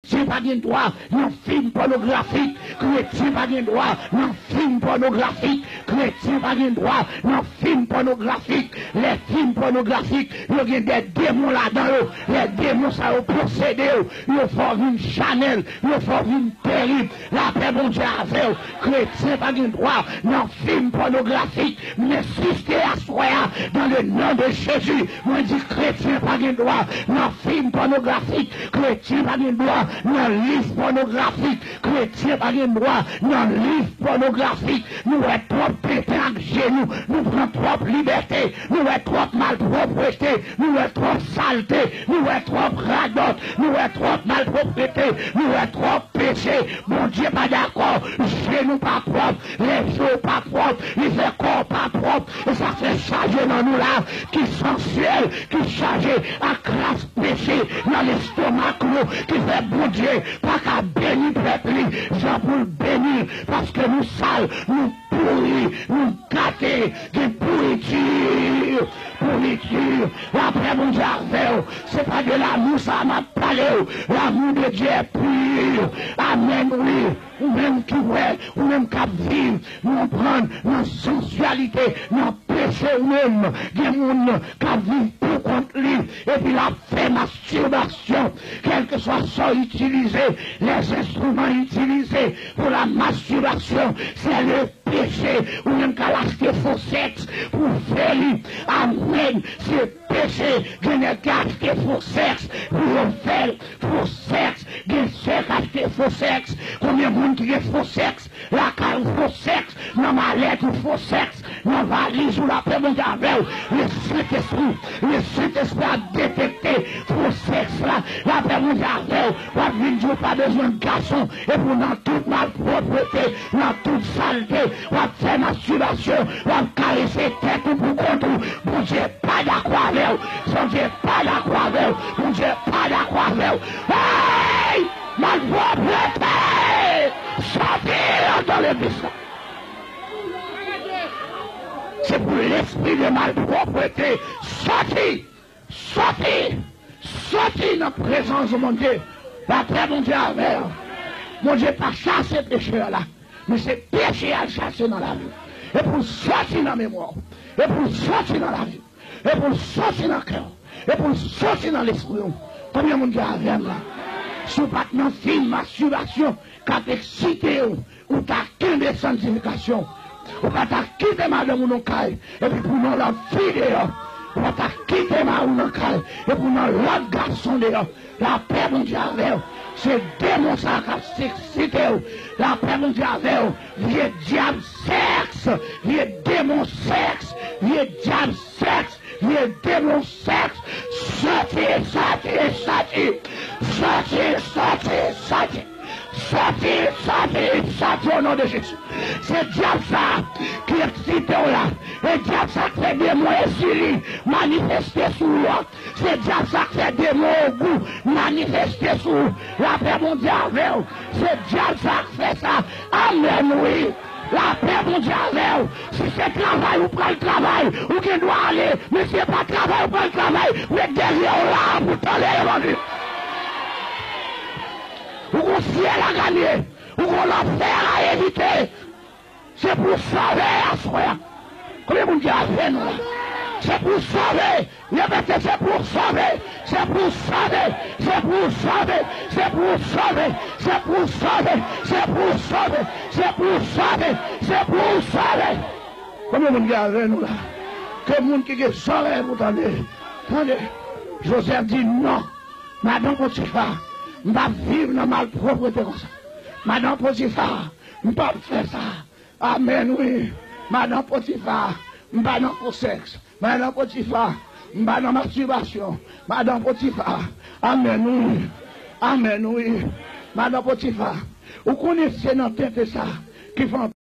chrétien pas de droit dans film pornographique, chrétien pas de droit dans film pornographique, chrétien pas de droit dans film pornographique. Les films pornographiques, il y a des démons là-dedans, les démons ça ont possédé, ils font une Chanel, ils font une terrible, la paix bon Dieu avec eux, chrétien pas de droit dans film pornographique, mais si c'est à soi, dans le nom de Jésus, moi je dis chrétien pas de droit dans film pornographique, chrétien pas de droit dans livre pornographique, chrétien pas de droit dans livre pornographique, nous sommes trop pétés à genoux, nous prenons trop liberté, nous sommes trop malpropreté, nous sommes trop saleté, nous sommes trop radote, nous sommes trop malpropreté, nous sommes trop péché, mon Dieu pas d'accord, genoux pas propre, les os pas propres, les corps pas propres, et ça fait charger dans nous là, qui sensuel, qui chargé à crasse péché dans l'estomac, qui fait bon Dieu, pas qu'à bénir peuple, j'en pour le bénir, parce que nous sales, nous pourris, nous gâtés, des pourritures, après mon Dieu, c'est pas de l'amour, ça m'a parlé, l'amour de Dieu est pur, amen, oui, ou même qui ouais, ou même qui vivre, nous prendre dans sensualité, dans péché même, des gens qui vivent pour contre lui, et puis la fait masturbation, quel que soit ça utilisé, les instruments utilisés pour la masturbation, c'est le péché, ou même qu'à l'acheter faux sexe pour faire lui, amen, c'est péché, qu'il n'y a qu'à acheter faux sexe pour faire faux sexe, qu'il y a acheter faux sexe, combien de monde qui a faux sexe, la carte faux sexe, dans ma lettre faux sexe, dans la valise ou la paix mon avec le Saint-Esprit a détecté faux sexe là, la paix mon avec, pas besoin de garçon, et pour dans toute malpropreté, dans toute saleté, on va faire masturbation, on va caresser tête pour contre, bon Dieu pas d'accord avec, bon Dieu pas d'accord avec, bon Dieu pas d'accord avec, hey, malpropreté, sortir dans l'église. C'est pour l'esprit de malpropreté, sorti dans la présence de mon Dieu. La paix, mon Dieu, avec. Mon Dieu, pas chasser péché là, mais c'est péché à chasser dans la vie. Et pour sortir dans la mémoire, et pour sortir dans la vie, et pour sortir dans le cœur, et pour sortir dans l'esprit. Combien mon Dieu avec là? Si vous pas dans film, masturbation, quand excité ou t'as qu'une de sanctification, ou pas t'as quitté madame ou non caille, et puis pour nous la vidéo. On va quitter ma ou et pour nous l'autre garçon dehors. La paix mon Dieu avec c'est démon ça qui s'excite. La paix mon Dieu avec vieux diable sexe, vieux démon sexe, vieux diable sexe, vieux démon sexe. Sortez au nom de Jésus. C'est diable ça qui excite là. Et diable ça qui fait des mots exilés manifestés sur l'autre. C'est diable ça qui fait des mots au goût manifestés sur la paix mondiale. C'est diable ça qui fait ça. Amen, oui. La paix mondiale. Si c'est travail, ou prend le travail, ou qui doit aller, mais si c'est pas travail, ou prend le travail, mais derrière là, pour t'aller, ou qu'on ciel à gagner, ou qu'on l'enfer à éviter. C'est pour sauver à soi. Combien de gens a fait nous là? C'est pour sauver. Répétez, c'est pour sauver. C'est pour sauver. C'est pour sauver. C'est pour sauver. C'est pour sauver. C'est pour sauver. C'est pour sauver. C'est pour sauver. Combien de gens a fait nous là? Que le monde qui est sauvé, vous entendez? Attendez. Joseph dit non. Madame Potiphar. Je ne vais pas vivre dans ma propreté comme ça. Madame Potiphar, je ne vais pas faire ça. Amen, oui. Madame Potiphar, je ne vais pas dans le sexe. Madame Potiphar, je ne vais pas dans la masturbation. Madame Potiphar, amen, oui. Amen, oui. Madame Potiphar, vous connaissez dans tête ça qui font